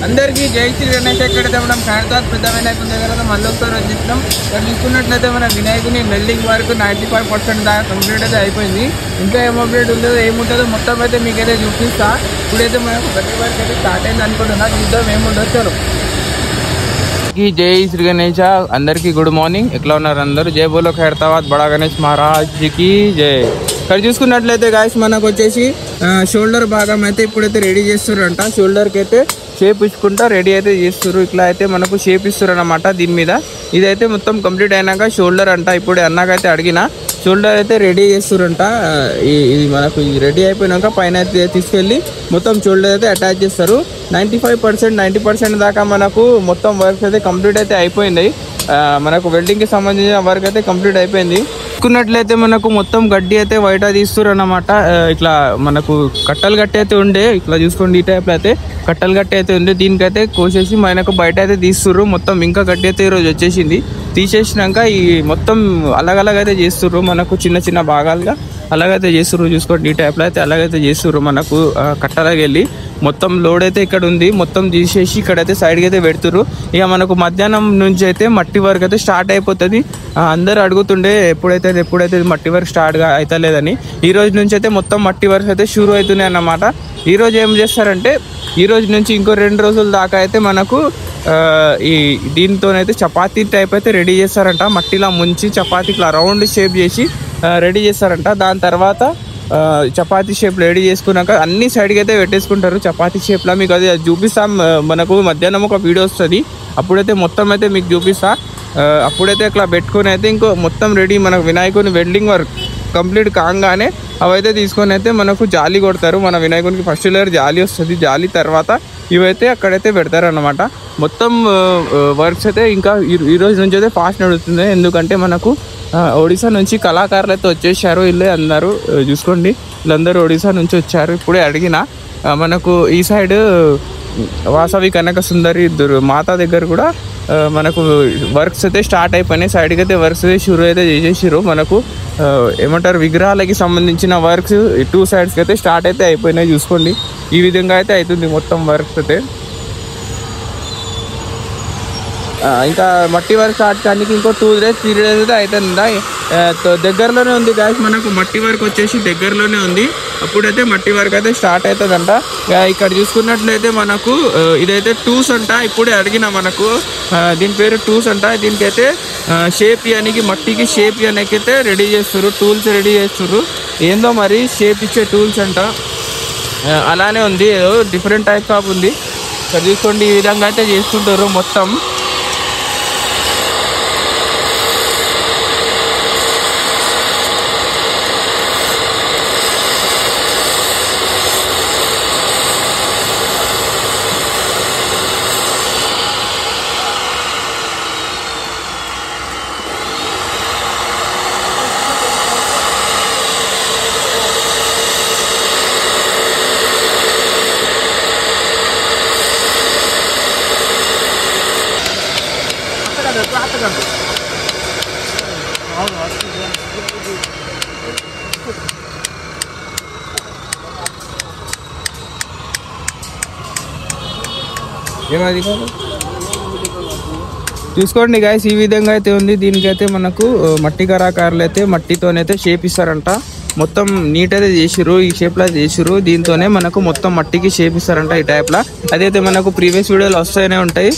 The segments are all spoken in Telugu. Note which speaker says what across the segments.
Speaker 1: అందరికీ జై శ్రీ గణేష్. ఎక్కడైతే మనం హైదరాబాద్ పెద్ద వినాయకుని దగ్గర మళ్ళీ ఒకసారి వచ్చేసినాం. ఇక్కడ చూసుకున్నట్లయితే మన వినాయకుని వెల్డింగ్ వరకు 95% దాకా కంప్లీట్ అయితే అయిపోయింది. ఇంకా ఏం అప్డేట్ ఉందో ఏముంటుందో మొత్తం అయితే మీకైతే చూపిస్తా. ఇప్పుడైతే మనకు వెల్డింగ్ వర్క్ అయితే స్టార్ట్ అయింది అనుకుంటున్నా. చూద్దాం ఏముండొచ్చారు. జై శ్రీ గణేష. అందరికీ గుడ్ మార్నింగ్. ఎట్లా ఉన్నారు అందరూ? జై బోలో హైదరాబాద్ బడా గణేష్ మహారాజ్కి జై. ఇక్కడ చూసుకున్నట్లయితే గాయస్ మనకు వచ్చేసి షోల్డర్ భాగం అయితే ఇప్పుడైతే రెడీ చేస్తారంట. షోల్డర్కి అయితే షేప్ ఇచ్చుకుంటా రెడీ అయితే చేస్తారు. ఇట్లా అయితే మనకు షేప్ ఇస్తారు అన్నమాట దీని మీద. ఇదైతే మొత్తం కంప్లీట్ అయినాక షోల్డర్ అంట. ఇప్పుడే అన్నకైతే అడిగిన షోల్డర్ అయితే రెడీ చేస్తారంట. ఇది మనకు రెడీ అయిపోయినాక పైన అయితే తీసుకెళ్ళి మొత్తం షోల్డర్ అయితే అటాచ్ చేస్తారు. 95% 90% దాకా మనకు మొత్తం వర్క్ అయితే కంప్లీట్ అయితే అయిపోయింది. మనకు వెల్డింగ్కి సంబంధించిన వర్క్ అయితే కంప్లీట్ అయిపోయింది. చూసుకున్నట్లయితే మనకు మొత్తం గడ్డి అయితే బయట తీస్తారు అన్నమాట. ఇట్లా మనకు కట్టలు గట్టి అయితే ఉండే, ఇట్లా చూసుకోండి ఈ టైప్లో అయితే కట్టలు గట్టి అయితే ఉంది. దీనికైతే కోసేసి మనకు బయట అయితే తీస్తుర్రు. మొత్తం ఇంకా గడ్డి అయితే ఈరోజు వచ్చేసింది. తీసేసినాక ఈ మొత్తం అలాగైతే చేస్తుర్రు. మనకు చిన్న చిన్న భాగాలుగా అలాగైతే చేస్తుర్రు. చూసుకోండి ఈ టైప్లో అయితే అలాగైతే చేస్తుర్రు. మనకు కట్టలాగా వెళ్ళి మొత్తం లోడ్ అయితే ఇక్కడ ఉంది. మొత్తం తీసేసి ఇక్కడైతే సైడ్కి అయితే పెడుతుర్రు. ఇక మనకు మధ్యాహ్నం నుంచి అయితే మట్టి వర్క్ అయితే స్టార్ట్ అయిపోతుంది. అందరు అడుగుతుండే ఎప్పుడైతే మట్టి వర్క్ స్టార్ట్ అవుతలేదని. ఈ రోజు నుంచి అయితే మొత్తం మట్టి వర్క్ అయితే షురూ అవుతున్నాయి అన్నమాట. ఈరోజు ఏం చేస్తారంటే ఈ రోజు నుంచి ఇంకో 2 రోజుల దాకా అయితే మనకు ఈ దీంతోనైతే చపాతీ టైప్ అయితే రెడీ చేస్తారంట. మట్టిలా ముంచి చపాతీ ఇట్లా రౌండ్ షేప్ చేసి రెడీ చేస్తారంట. దాని తర్వాత చపాతీ షేప్ రెడీ చేసుకున్నాక అన్ని సైడ్కి అయితే పెట్టేసుకుంటారు. చపాతీ షేప్లో మీకు అది చూపిస్తాం. మనకు మధ్యాహ్నం ఒక వీడియో వస్తుంది. అప్పుడైతే మొత్తం అయితే మీకు చూపిస్తా. అప్పుడైతే ఇట్లా పెట్టుకొని అయితే ఇంకో మొత్తం రెడీ మనకు వినాయకుని వెల్డింగ్ వర్క్ కంప్లీట్ కాగానే అవైతే తీసుకొని అయితే మనకు జాలి కొడతారు. మన వినాయకునికి ఫస్ట్ లేయర్ జాలి వస్తుంది. జాలి తర్వాత ఇవైతే అక్కడైతే పెడతారు అన్నమాట. మొత్తం వర్క్స్ అయితే ఇంకా ఈ రోజు నుంచి అయితే ఫాస్ట్ నడుస్తుంది. ఎందుకంటే మనకు ఒడిశా నుంచి కళాకారులు అయితే వచ్చేసారు. వీళ్ళే అందరూ చూసుకోండి, వీళ్ళందరూ ఒడిశా నుంచి వచ్చారు. ఇప్పుడే అడిగిన మనకు ఈ సైడ్ వాసవి కనక సుందరి మాత దగ్గర కూడా మనకు వర్క్స్ అయితే స్టార్ట్ అయిపోయినాయి. సైడ్కి అయితే వర్క్స్ అయితే షురూ అయితే చేసేసారు. మనకు ఏమంటారు విగ్రహాలకి సంబంధించిన వర్క్స్ 2 సైడ్స్కి అయితే స్టార్ట్ అయితే అయిపోయినాయి. చూసుకోండి ఈ విధంగా అయితే అవుతుంది మొత్తం వర్క్స్ అయితే. ఇంకా మట్టి వర్క్ స్టార్ట్ కానీ ఇంకో 2 days 3 days అయితే అవుతుందా. దగ్గరలోనే ఉంది గాయస్. మనకు మట్టి వర్క్ వచ్చేసి దగ్గరలోనే ఉంది. అప్పుడైతే మట్టి వర్క్ అయితే స్టార్ట్ అవుతుందంట. ఇక్కడ చూసుకున్నట్లయితే మనకు ఇదైతే టూల్స్ అంట. ఇప్పుడే అడిగిన మనకు దీని పేరు టూల్స్ అంట. దీనికైతే షేప్ ఇవ్వడానికి మట్టికి షేప్ ఇవ్వడానికి అయితే రెడీ చేస్తారు. టూల్స్ రెడీ చేస్తారు. ఏందో మరి షేప్ ఇచ్చే టూల్స్ అంట. అలానే ఉంది, ఏదో డిఫరెంట్ టైప్ ఆఫ్ ఉంది. ఇక్కడ చూసుకోండి ఈ విధంగా అయితే చేసుకుంటారు మొత్తం. చూసుకోండి గాయస్ ఈ విధంగా అయితే ఉంది. దీనికైతే మనకు మట్టి కళాకారులు అయితే మట్టితోనైతే షేప్ ఇస్తారంట. మొత్తం నీట్ అయితే చేసిర్రు. ఈ షేప్ లో చేసిర్రు. దీంతోనే మనకు మొత్తం మట్టికి షేప్ ఇస్తారంట ఈ టైప్ లా. అదైతే మనకు ప్రీవియస్ వీడియోలు వస్తూనే ఉంటాయి.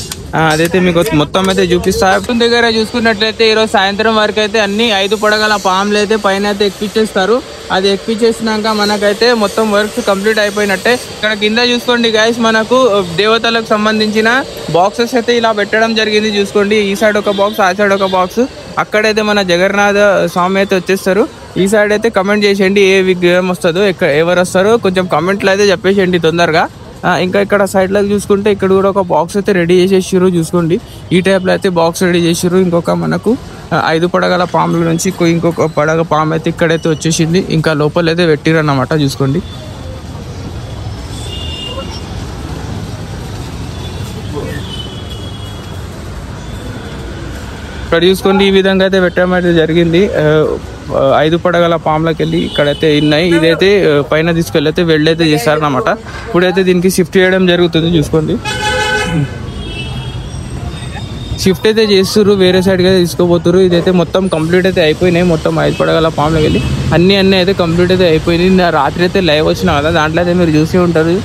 Speaker 1: అదైతే మీకు మొత్తం అయితే చూపిస్తా. దగ్గర చూసుకున్నట్లయితే ఈరోజు సాయంత్రం వరకు అయితే అన్ని 5 పడగల పాములు అయితే పైన అయితే ఎక్కిచ్చేస్తారు. అది ఎక్కిచ్చేసినాక మనకైతే మొత్తం వర్క్స్ కంప్లీట్ అయిపోయినట్టే. ఇక్కడ కింద చూసుకోండి గైస్ మనకు దేవతలకు సంబంధించిన బాక్సెస్ అయితే ఇలా పెట్టడం జరిగింది. చూసుకోండి ఈ సైడ్ ఒక బాక్స్, ఆ సైడ్ ఒక బాక్స్. అక్కడైతే మన జగన్నాథ స్వామి అయితే వచ్చేస్తారు. ఈ సైడ్ అయితే కమెంట్ చేసేయండి ఏ విగ్రహం వస్తుందో, ఎవరు వస్తారో కొంచెం కమెంట్లో అయితే చెప్పేసేయండి తొందరగా. ఇంకా ఇక్కడ సైడ్లో చూసుకుంటే ఇక్కడ కూడా ఒక బాక్స్ అయితే రెడీ చేసేసారు. చూసుకోండి ఈ టైప్లో అయితే బాక్స్ రెడీ చేసారు. ఇంకొక మనకు 5 పడగల పాముల నుంచి ఇంకొక పడగ పాము అయితే ఇక్కడైతే వచ్చేసింది. ఇంకా లోపల అయితే పెట్టిరు అన్నమాట. చూసుకోండి ఇక్కడ చూసుకోండి ఈ విధంగా అయితే పెట్టడం అయితే జరిగింది. 5 పడగల పాములకి వెళ్ళి ఇక్కడైతే ఉన్నాయి. ఇదైతే పైన తీసుకెళ్ళి అయితే వెల్డ్ అయితే చేస్తారనమాట. ఇప్పుడైతే దీనికి షిఫ్ట్ చేయడం జరుగుతుంది. చూసుకోండి షిఫ్ట్ అయితే చేస్తుర్రు, వేరే సైడ్కి అయితే తీసుకోపోతుర్రు. ఇదైతే మొత్తం కంప్లీట్ అయితే అయిపోయినాయి. మొత్తం 5 పడగల పాములకి వెళ్ళి అన్నీ అయితే కంప్లీట్ అయితే అయిపోయినాయి. నా రాత్రి అయితే లైవ్ వచ్చినా కదా, దాంట్లో అయితే మీరు చూసి ఉంటారు.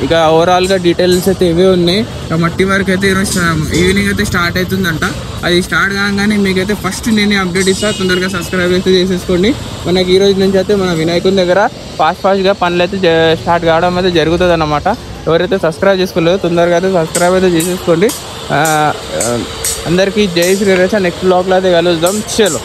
Speaker 1: ఇక ఓవరాల్గా డీటెయిల్స్ అయితే ఇవే ఉన్నాయి. మట్టి వర్క్ అయితే ఈరోజు ఈవినింగ్ అయితే స్టార్ట్ అవుతుందంట. అది స్టార్ట్ కాగానే మీకైతే ఫస్ట్ నేనే అప్డేట్ ఇస్తాను. తొందరగా సబ్స్క్రైబ్ అయితే చేసేసుకోండి. మనకి ఈ రోజు నుంచి అయితే మన వినాయకుని దగ్గర ఫాస్ట్గా పనులు అయితే స్టార్ట్ కావడం అయితే జరుగుతుంది అన్నమాట. ఎవరైతే సబ్స్క్రైబ్ చేసుకోలేదో తొందరగా అయితే సబ్స్క్రైబ్ అయితే చేసేసుకోండి. అందరికీ జై శ్రీరామ్. నెక్స్ట్ బ్లాగ్లో అయితే కలుద్దాం. చలో.